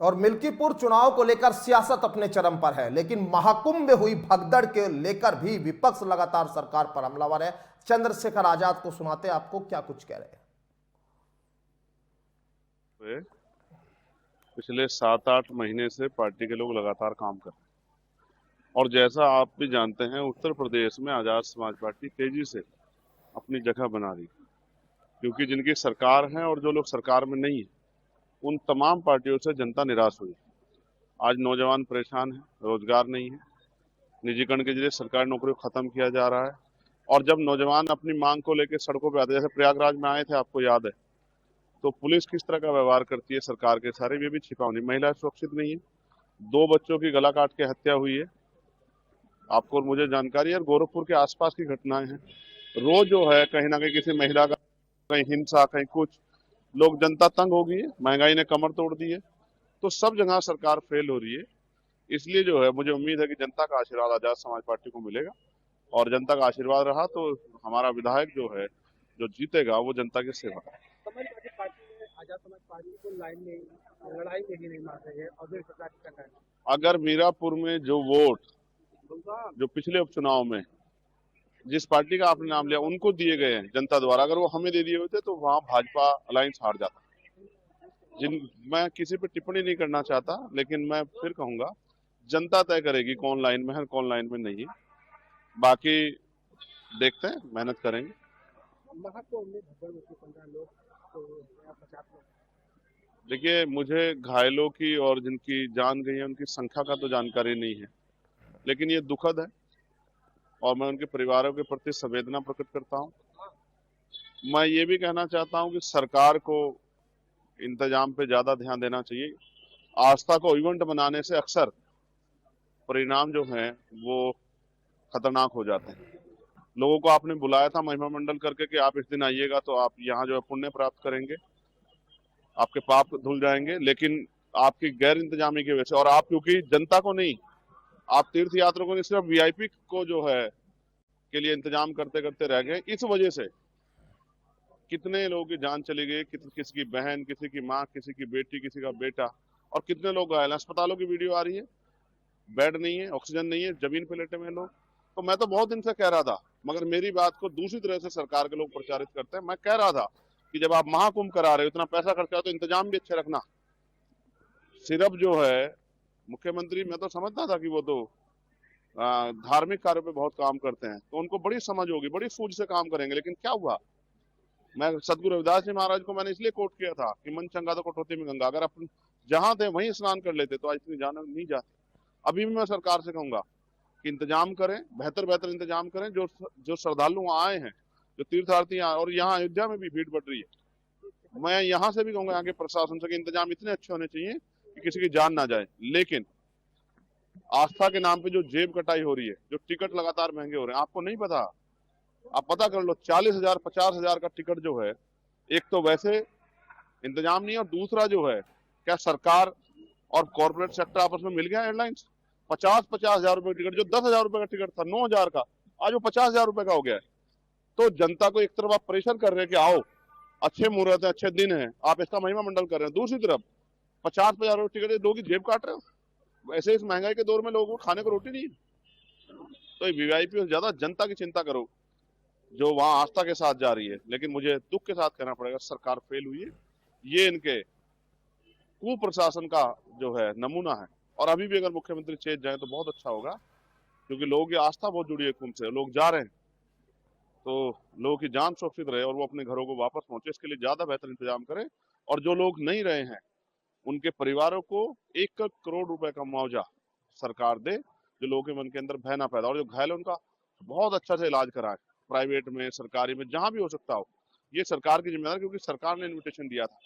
और मिल्कीपुर चुनाव को लेकर सियासत अपने चरम पर है, लेकिन महाकुंभ में हुई भगदड़ के लेकर भी विपक्ष लगातार सरकार पर हमलावर है। चंद्रशेखर आजाद को सुनाते आपको क्या कुछ कह रहे हैं। पिछले 7-8 महीने से पार्टी के लोग लगातार काम कर रहे हैं और जैसा आप भी जानते हैं, उत्तर प्रदेश में आजाद समाज पार्टी तेजी से अपनी जगह बना रही है, क्योंकि जिनकी सरकार है और जो लोग सरकार में नहीं है, उन तमाम पार्टियों से जनता निराश हुई। आज नौजवान परेशान है, रोजगार नहीं है, निजीकरण के जरिए सरकारी नौकरियों को खत्म किया जा रहा है। और जब नौजवान अपनी मांग को लेकर सड़कों पर आते, जैसे प्रयागराज में आए थे, आपको याद है, तो पुलिस किस तरह का व्यवहार करती है सरकार के सारे, ये भी छिपा नहीं। महिला सुरक्षित नहीं है, 2 बच्चों की गला काट के हत्या हुई है, आपको और मुझे जानकारी है। और गोरखपुर के आसपास की घटनाएं हैं, रोज जो है कहीं ना कहीं किसी महिला का, कहीं हिंसा, कहीं कुछ। लोग, जनता तंग हो गई है, महंगाई ने कमर तोड़ दी है, तो सब जगह सरकार फेल हो रही है। इसलिए जो है मुझे उम्मीद है कि जनता का आशीर्वाद आजाद समाज पार्टी को मिलेगा, और जनता का आशीर्वाद रहा तो हमारा विधायक जो है, जो जीतेगा, वो जनता की सेवा। समाजवादी पार्टी ने आजाद समाज पार्टी को लाइन में लड़ाई में ही नहीं मार रही है और सरकार की सरकार। अगर मीरापुर में जो वोट, जो पिछले उपचुनाव में जिस पार्टी का आपने नाम लिया, उनको दिए गए हैं जनता द्वारा, अगर वो हमें दे दिए होते तो वहां भाजपा अलायंस हार जाता। मैं किसी पे टिप्पणी नहीं करना चाहता, लेकिन मैं फिर कहूंगा, जनता तय करेगी कौन लाइन में है, कौन लाइन में नहीं है। बाकी देखते हैं, मेहनत करेंगे। देखिए, मुझे घायलों की और जिनकी जान गई है उनकी संख्या का तो जानकारी नहीं है, लेकिन ये दुखद है और मैं उनके परिवारों के प्रति संवेदना प्रकट करता हूं। मैं ये भी कहना चाहता हूं कि सरकार को इंतजाम पे ज्यादा ध्यान देना चाहिए। आस्था को इवेंट बनाने से अक्सर परिणाम जो हैं वो खतरनाक हो जाते हैं। लोगों को आपने बुलाया था महिमा मंडल करके कि आप इस दिन आइएगा तो आप यहाँ जो है पुण्य प्राप्त करेंगे, आपके पाप धुल जाएंगे, लेकिन आपकी गैर इंतजामी की वजह से, और आप क्योंकि जनता को नहीं, आप तीर्थ यात्रा को नहीं, सिर्फ वीआईपी को जो है के लिए इंतजाम करते करते रह गए। इस वजह से कितने लोगों की जान चली गई, किसी की बहन, किसी की माँ, किसी की बेटी, किसी का बेटा, और कितने लोग घायल। अस्पतालों की वीडियो आ रही है, बेड नहीं है, ऑक्सीजन नहीं है, जमीन पे लेटे हुए लोग। तो मैं तो बहुत दिन से कह रहा था, मगर मेरी बात को दूसरी तरह से सरकार के लोग प्रचारित करते हैं। मैं कह रहा था कि जब आप महाकुंभ करा रहे हो, इतना पैसा खर्चा, तो इंतजाम भी अच्छे रखना। सिर्फ जो है मुख्यमंत्री, मैं तो समझता था कि वो तो धार्मिक कार्यों पे बहुत काम करते हैं, तो उनको बड़ी समझ होगी, बड़ी सूझ से काम करेंगे, लेकिन क्या हुआ। मैं सदगुरु रविदास जी महाराज को मैंने इसलिए कोट किया था कि मन चंगा तो कटौती में गंगा। अगर अपन जहां थे वहीं स्नान कर लेते तो आज इतनी जान नहीं जाती। अभी भी मैं सरकार से कहूंगा कि इंतजाम करें, बेहतर बेहतर इंतजाम करें। जो श्रद्धालु आए हैं, जो तीर्थार्थी, और यहाँ अयोध्या में भी भीड़ बढ़ रही है, मैं यहाँ से भी कहूंगा, यहाँ के प्रशासन से, कि इंतजाम इतने अच्छे होने चाहिए कि किसी की जान ना जाए। लेकिन आस्था के नाम पे जो जेब कटाई हो रही है, जो टिकट लगातार महंगे हो रहे हैं, आपको नहीं पता, आप पता कर लो। 40,000 50,000 का टिकट जो है, एक तो वैसे इंतजाम नहीं, और दूसरा जो है, क्या सरकार और कॉर्पोरेट सेक्टर आपस में मिल गया? एयरलाइंस 50,000 रुपए का टिकट, जो 10,000 रुपए का टिकट था 9,000 का, आज वो 50,000 रुपए का हो गया है। तो जनता को एक तरफ आप प्रेशर कर रहे हैं कि आओ, अच्छे मुहूर्त है, अच्छे दिन है, आप इसका महिमा मंडल कर रहे हैं, दूसरी तरफ 50,000 रुपए टिकट लोगों की जेब काट रहे हो। वैसे इस महंगाई के दौर में लोगों को खाने को रोटी नहीं है, तो वीआईपी से ज्यादा जनता की चिंता करो, जो वहां आस्था के साथ जा रही है। लेकिन मुझे दुख के साथ कहना पड़ेगा, सरकार फेल हुई है। ये इनके कुप्रशासन का जो है नमूना है। और अभी भी अगर मुख्यमंत्री चेंज जाए तो बहुत अच्छा होगा, क्योंकि लोगों की आस्था बहुत जुड़ी है कुंभ से। लोग जा रहे हैं तो लोगों की जान सुरक्षित रहे और वो अपने घरों को वापस पहुंचे, इसके लिए ज्यादा बेहतर इंतजाम करें। और जो लोग नहीं रहे हैं, उनके परिवारों को 1 करोड़ रुपए का मुआवजा सरकार दे, जो लोगों के मन के अंदर भय ना पैदा। और जो घायल है उनका बहुत अच्छा से इलाज कराए, प्राइवेट में, सरकारी में, जहां भी हो सकता हो। ये सरकार की जिम्मेदारी, क्योंकि सरकार ने इन्विटेशन दिया था,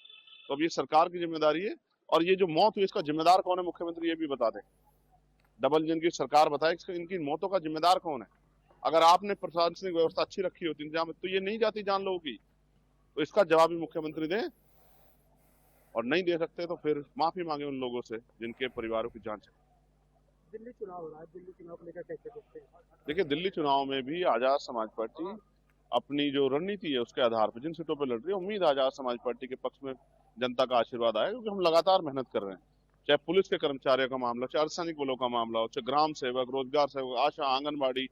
तो अब ये सरकार की जिम्मेदारी है। और ये जो मौत हुई, इसका जिम्मेदार कौन है, मुख्यमंत्री ये भी बता दें। डबल इंजन की सरकार बताए, इनकी मौतों का जिम्मेदार कौन है। अगर आपने प्रशासनिक व्यवस्था अच्छी रखी होती, इंतजाम, तो ये नहीं जाती जान लोगों की। तो इसका जवाब भी मुख्यमंत्री दें, और नहीं दे सकते तो फिर माफी मांगे उन लोगों से जिनके परिवारों की जान चली। दिल्ली चुनाव हो रहा है, दिल्ली चुनाव को लेकर कैसे देखते हैं? देखिए, दिल्ली चुनाव में भी आजाद समाज पार्टी अपनी जो रणनीति है उसके आधार पर जिन सीटों पर लड़ रही है, उम्मीद आजाद समाज पार्टी के पक्ष में जनता का आशीर्वाद आए, क्योंकि हम लगातार मेहनत कर रहे हैं। चाहे पुलिस के कर्मचारियों का मामला हो, चाहे अर्धसैनिक बलों का मामला हो, चाहे ग्राम सेवक, रोजगार सेवक, आशा, आंगनबाड़ी,